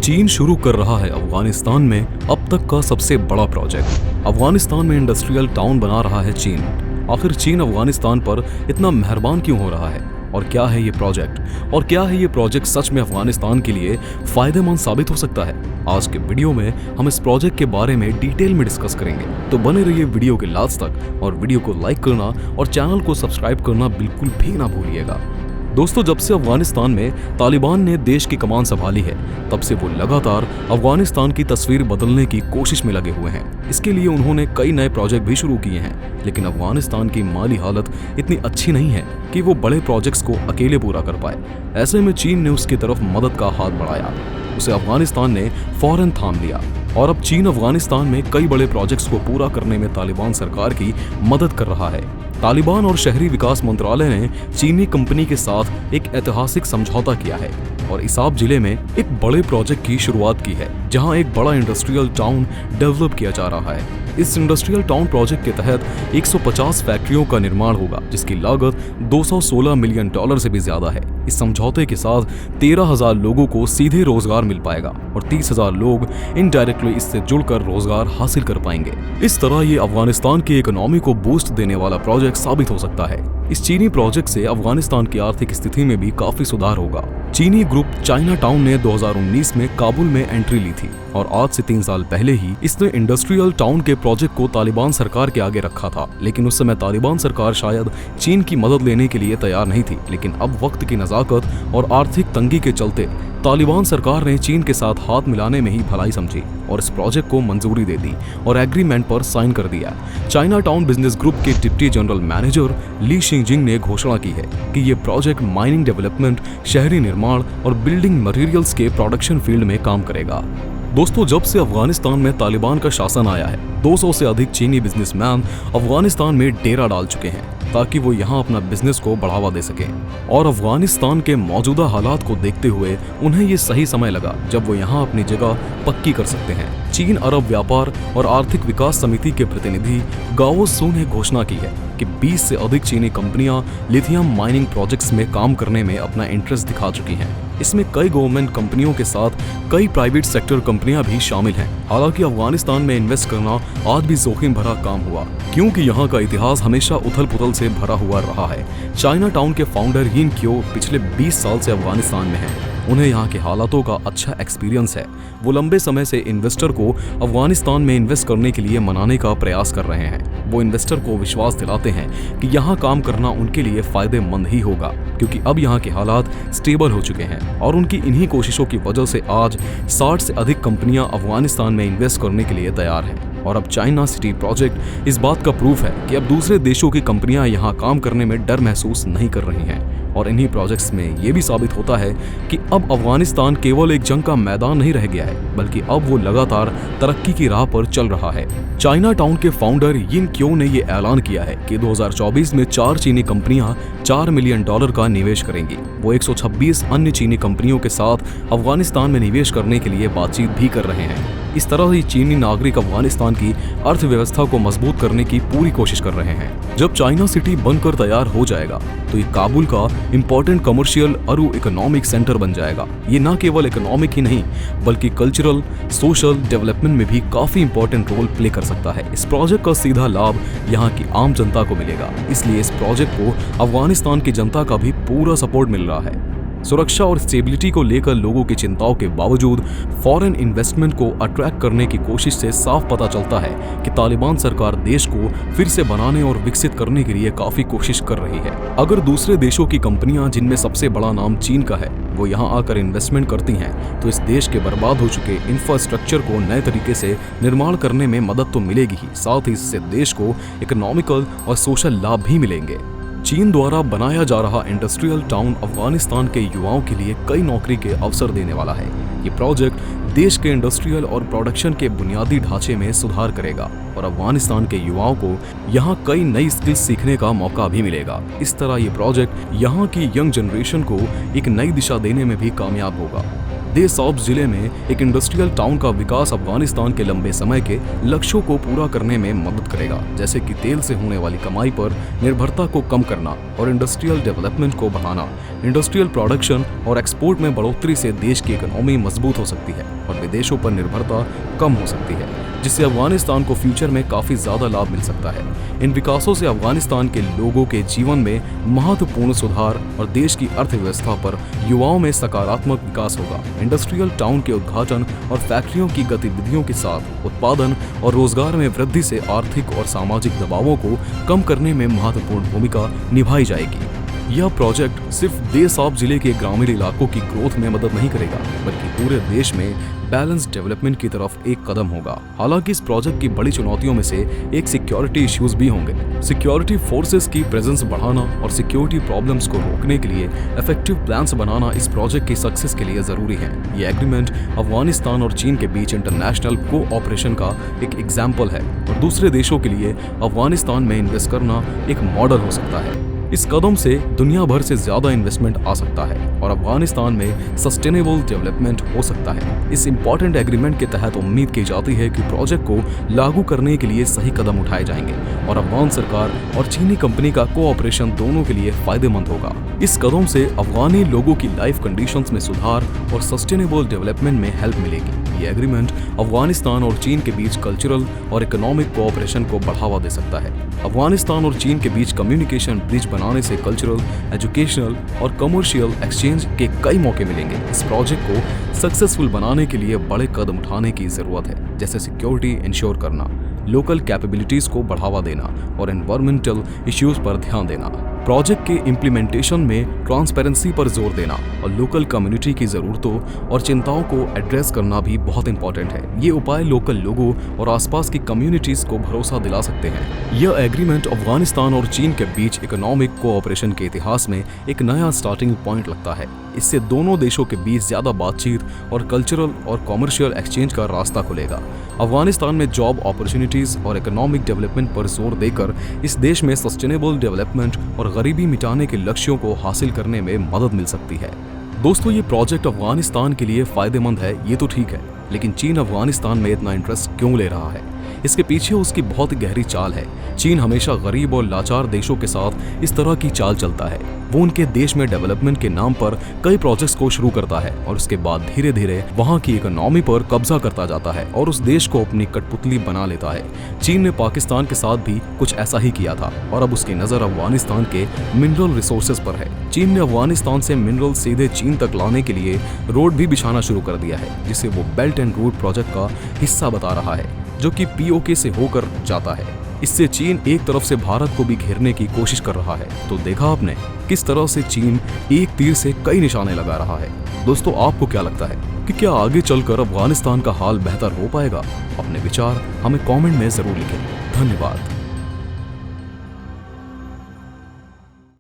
चीन शुरू कर रहा है अफगानिस्तान में अब तक का सबसे बड़ा प्रोजेक्ट। अफगानिस्तान में इंडस्ट्रियल टाउन बना रहा है चीन। आखिर चीन अफगानिस्तान पर इतना मेहरबान क्यों हो रहा है और क्या है ये प्रोजेक्ट, और क्या है ये प्रोजेक्ट सच में अफगानिस्तान के लिए फायदेमंद साबित हो सकता है। आज के वीडियो में हम इस प्रोजेक्ट के बारे में डिटेल में डिस्कस करेंगे, तो बने रहिए वीडियो के लास्ट तक और वीडियो को लाइक करना और चैनल को सब्सक्राइब करना बिल्कुल भी ना भूलिएगा। दोस्तों, जब से अफगानिस्तान में तालिबान ने देश की कमान संभाली है, तब से वो लगातार अफगानिस्तान की तस्वीर बदलने की कोशिश में लगे हुए हैं। इसके लिए उन्होंने कई नए प्रोजेक्ट भी शुरू किए हैं, लेकिन अफगानिस्तान की माली हालत इतनी अच्छी नहीं है कि वो बड़े प्रोजेक्ट्स को अकेले पूरा कर पाए। ऐसे में चीन ने उसकी तरफ मदद का हाथ बढ़ाया। उसे अफगानिस्तान ने फौरन थाम लिया और अब चीन अफगानिस्तान में कई बड़े प्रोजेक्ट्स को पूरा करने में तालिबान सरकार की मदद कर रहा है। तालिबान और शहरी विकास मंत्रालय ने चीनी कंपनी के साथ एक ऐतिहासिक समझौता किया है और इसाब जिले में एक बड़े प्रोजेक्ट की शुरुआत की है, जहां एक बड़ा इंडस्ट्रियल टाउन डेवलप किया जा रहा है। इस इंडस्ट्रियल टाउन प्रोजेक्ट के तहत 150 फैक्ट्रियों का निर्माण होगा, जिसकी लागत $216 मिलियन से भी ज्यादा है। इस समझौते के साथ 13,000 लोगों को सीधे रोजगार मिल पाएगा और 30,000 लोग इनडायरेक्टली इससे जुड़कर रोजगार हासिल कर पाएंगे। इस तरह ये अफगानिस्तान की इकोनॉमी को बूस्ट देने वाला प्रोजेक्ट साबित हो सकता है। इस चीनी प्रोजेक्ट से अफगानिस्तान की आर्थिक स्थिति में भी काफी सुधार होगा। चीनी ग्रुप चाइना टाउन ने 2019 में काबुल में एंट्री ली थी और आज से 3 साल पहले ही इसने इंडस्ट्रियल टाउन के प्रोजेक्ट को तालिबान सरकार के आगे रखा था, लेकिन उस समय तालिबान सरकार शायद चीन की मदद लेने के लिए तैयार नहीं थी। लेकिन अब वक्त की नजाकत और आर्थिक तंगी के चलते तालिबान सरकार ने चीन के साथ हाथ मिलाने में ही भलाई समझी और इस प्रोजेक्ट को मंजूरी दे दी और एग्रीमेंट पर साइन कर दिया। चाइना टाउन बिजनेस ग्रुप के डिप्टी जनरल मैनेजर ली शिंगजिंग ने घोषणा की है कि ये प्रोजेक्ट माइनिंग डेवलपमेंट, शहरी निर्माण और बिल्डिंग मटेरियल्स के प्रोडक्शन फील्ड में काम करेगा। दोस्तों, जब से अफगानिस्तान में तालिबान का शासन आया है, 200 से अधिक चीनी बिजनेसमैन अफगानिस्तान में डेरा डाल चुके हैं ताकि वो यहाँ अपना बिजनेस को बढ़ावा दे सकें। और अफगानिस्तान के मौजूदा हालात को देखते हुए उन्हें ये सही समय लगा जब वो यहाँ अपनी जगह पक्की कर सकते हैं। चीन अरब व्यापार और आर्थिक विकास समिति के प्रतिनिधि गाओ सू ने घोषणा की है कि 20 से अधिक चीनी कंपनियां लिथियम माइनिंग प्रोजेक्ट्स में काम करने में अपना इंटरेस्ट दिखा चुकी हैं। इसमें कई गवर्नमेंट कंपनियों के साथ कई प्राइवेट सेक्टर कंपनियां भी शामिल हैं। हालांकि अफगानिस्तान में इन्वेस्ट करना आज भी जोखिम भरा काम हुआ, क्योंकि यहाँ का इतिहास हमेशा उथल पुथल से भरा हुआ रहा है। चाइना टाउन के फाउंडर यिन क्यो पिछले 20 साल से अफगानिस्तान में हैं। उन्हें यहाँ के हालातों का अच्छा एक्सपीरियंस है। वो लंबे समय से इन्वेस्टर को अफगानिस्तान में इन्वेस्ट करने के लिए मनाने का प्रयास कर रहे हैं। वो इन्वेस्टर को विश्वास दिलाते हैं कि यहाँ काम करना उनके लिए फायदेमंद ही होगा, क्योंकि अब यहाँ के हालात स्टेबल हो चुके हैं और उनकी इन्हीं कोशिशों की वजह से आज 60 से अधिक कंपनियां अफगानिस्तान में इन्वेस्ट करने के लिए तैयार हैं। और अब चाइना सिटी प्रोजेक्ट इस बात का प्रूफ है कि अब दूसरे देशों की कंपनियां यहाँ काम करने में डर महसूस नहीं कर रही हैं। और इन्हीं प्रोजेक्ट्स में ये भी साबित होता है कि अब अफगानिस्तान केवल एक जंग का मैदान नहीं रह गया है, बल्कि अब वो लगातार तरक्की की राह पर चल रहा है। चाइना टाउन के फाउंडर यिन क्यो ने ये ऐलान किया है कि 2024 में 4 चीनी कंपनियां $4 मिलियन का निवेश करेंगी। वो 126 अन्य चीनी कंपनियों के साथ अफगानिस्तान में निवेश करने के लिए बातचीत भी कर रहे हैं। इस तरह ही चीनी नागरिक अफगानिस्तान की अर्थव्यवस्था को मजबूत करने की पूरी कोशिश कर रहे हैं। जब चाइना सिटी बनकर तैयार हो जाएगा तो ये काबुल का इम्पोर्टेंट कमर्शियल और इकोनॉमिक सेंटर बन जाएगा। ये न केवल इकोनॉमिक ही नहीं, बल्कि कल्चरल, सोशल डेवलपमेंट में भी काफी इंपॉर्टेंट रोल प्ले कर सकता है। इस प्रोजेक्ट का सीधा लाभ यहाँ की आम जनता को मिलेगा, इसलिए इस प्रोजेक्ट को अफगानिस्तान की जनता का भी पूरा सपोर्ट मिल रहा है। सुरक्षा और स्टेबिलिटी को लेकर लोगों की चिंताओं के बावजूद फॉरेन इन्वेस्टमेंट को अट्रैक्ट करने की कोशिश से साफ पता चलता है कि तालिबान सरकार देश को फिर से बनाने और विकसित करने के लिए काफी कोशिश कर रही है। अगर दूसरे देशों की कंपनियां, जिनमें सबसे बड़ा नाम चीन का है, वो यहाँ आकर इन्वेस्टमेंट करती हैं, तो इस देश के बर्बाद हो चुके इंफ्रास्ट्रक्चर को नए तरीके से निर्माण करने में मदद तो मिलेगी ही, साथ ही इससे देश को इकोनॉमिकल और सोशल लाभ भी मिलेंगे। चीन द्वारा बनाया जा रहा इंडस्ट्रियल टाउन अफगानिस्तान के युवाओं के लिए कई नौकरी के अवसर देने वाला है। ये प्रोजेक्ट देश के इंडस्ट्रियल और प्रोडक्शन के बुनियादी ढांचे में सुधार करेगा और अफगानिस्तान के युवाओं को यहाँ कई नई स्किल्स सीखने का मौका भी मिलेगा। इस तरह ये प्रोजेक्ट यहाँ की यंग जनरेशन को एक नई दिशा देने में भी कामयाब होगा। दे सौब जिले में एक इंडस्ट्रियल टाउन का विकास अफगानिस्तान के लंबे समय के लक्ष्यों को पूरा करने में मदद करेगा, जैसे कि तेल से होने वाली कमाई पर निर्भरता को कम करना और इंडस्ट्रियल डेवलपमेंट को बढ़ाना। इंडस्ट्रियल प्रोडक्शन और एक्सपोर्ट में बढ़ोतरी से देश की इकोनॉमी मजबूत हो सकती है और विदेशों पर निर्भरता कम हो सकती है, जिससे अफगानिस्तान को फ्यूचर में काफी ज्यादा लाभ मिल सकता है। इन विकासों से अफगानिस्तान के लोगों के जीवन में महत्वपूर्ण सुधार और देश की अर्थव्यवस्था पर युवाओं में सकारात्मक विकास होगा। इंडस्ट्रियल टाउन के उद्घाटन और फैक्ट्रियों की गतिविधियों के साथ उत्पादन और रोजगार में वृद्धि से आर्थिक और सामाजिक दबावों को कम करने में महत्वपूर्ण भूमिका निभाई जाएगी। यह प्रोजेक्ट सिर्फ दे सौब जिले के ग्रामीण इलाकों की ग्रोथ में मदद नहीं करेगा, बल्कि पूरे देश में बैलेंस डेवलपमेंट की तरफ एक कदम होगा। हालांकि इस प्रोजेक्ट की बड़ी चुनौतियों में से एक सिक्योरिटी इश्यूज भी होंगे। सिक्योरिटी फोर्सेस की प्रेजेंस बढ़ाना और सिक्योरिटी प्रॉब्लम्स को रोकने के लिए इफेक्टिव प्लान्स बनाना इस प्रोजेक्ट की सक्सेस के लिए जरूरी है। ये एग्रीमेंट अफगानिस्तान और चीन के बीच इंटरनेशनल कोऑपरेशन का एक एग्जाम्पल है और दूसरे देशों के लिए अफगानिस्तान में इन्वेस्ट करना एक मॉडल हो सकता है। इस कदम से दुनिया भर से ज्यादा इन्वेस्टमेंट आ सकता है और अफगानिस्तान में सस्टेनेबल डेवलपमेंट हो सकता है। इस इंपॉर्टेंट एग्रीमेंट के तहत उम्मीद की जाती है कि प्रोजेक्ट को लागू करने के लिए सही कदम उठाए जाएंगे और अफगान सरकार और चीनी कंपनी का कोऑपरेशन दोनों के लिए फायदेमंद होगा। इस कदम से अफगानी लोगों की लाइफ कंडीशंस में सुधार और सस्टेनेबल डेवलपमेंट में हेल्प मिलेगी। ये एग्रीमेंट अफगानिस्तान और चीन के बीच कल्चरल और इकोनॉमिक कोऑपरेशन को बढ़ावा दे सकता है। अफगानिस्तान और चीन के बीच कम्युनिकेशन ब्रिज बनाने से कल्चरल, एजुकेशनल और कमर्शियल एक्सचेंज के कई मौके मिलेंगे। इस प्रोजेक्ट को सक्सेसफुल बनाने के लिए बड़े कदम उठाने की जरूरत है, जैसे सिक्योरिटी इंश्योर करना, लोकल कैपेबिलिटीज को बढ़ावा देना और एनवायरमेंटल इश्यूज पर ध्यान देना। प्रोजेक्ट के इम्प्लीमेंटेशन में ट्रांसपेरेंसी पर जोर देना और लोकल कम्युनिटी की ज़रूरतों और चिंताओं को एड्रेस करना भी बहुत इंपॉर्टेंट है। ये उपाय लोकल लोगों और आसपास की कम्युनिटीज़ को भरोसा दिला सकते हैं। यह एग्रीमेंट अफगानिस्तान और चीन के बीच इकोनॉमिक कोऑपरेशन के इतिहास में एक नया स्टार्टिंग पॉइंट लगता है। इससे दोनों देशों के बीच ज़्यादा बातचीत और कल्चरल और कॉमर्शियल एक्सचेंज का रास्ता खुलेगा। अफगानिस्तान में जॉब अपॉर्चुनिटीज़ और इकोनॉमिक डेवलपमेंट पर जोर देकर इस देश में सस्टेनेबल डेवलपमेंट और गरीबी मिटाने के लक्ष्यों को हासिल करने में मदद मिल सकती है। दोस्तों, ये प्रोजेक्ट अफगानिस्तान के लिए फायदेमंद है, ये तो ठीक है, लेकिन चीन अफगानिस्तान में इतना इंटरेस्ट क्यों ले रहा है? इसके पीछे उसकी बहुत गहरी चाल है। चीन हमेशा गरीब और लाचार देशों के साथ इस तरह की चाल चलता है। वो उनके देश में डेवलपमेंट के नाम पर कई प्रोजेक्ट्स को शुरू करता है और उसके बाद धीरे धीरे वहाँ की इकोनॉमी पर कब्जा करता जाता है और उस देश को अपनी कठपुतली बना लेता है। चीन ने पाकिस्तान के साथ भी कुछ ऐसा ही किया था और अब उसकी नज़र अफगानिस्तान के मिनरल रिसोर्सेज पर है। चीन ने अफगानिस्तान से मिनरल सीधे चीन तक लाने के लिए रोड भी बिछाना शुरू कर दिया है, जिसे वो बेल्ट एंड रोड प्रोजेक्ट का हिस्सा बता रहा है, जो कि POK से होकर जाता है। इससे चीन एक तरफ से भारत को भी घेरने की कोशिश कर रहा है। तो देखा आपने किस तरह से चीन एक तीर से कई निशाने लगा रहा है। दोस्तों, आपको क्या लगता है कि क्या आगे चलकर अफगानिस्तान का हाल बेहतर हो पाएगा? अपने विचार हमें कमेंट में जरूर लिखें। धन्यवाद।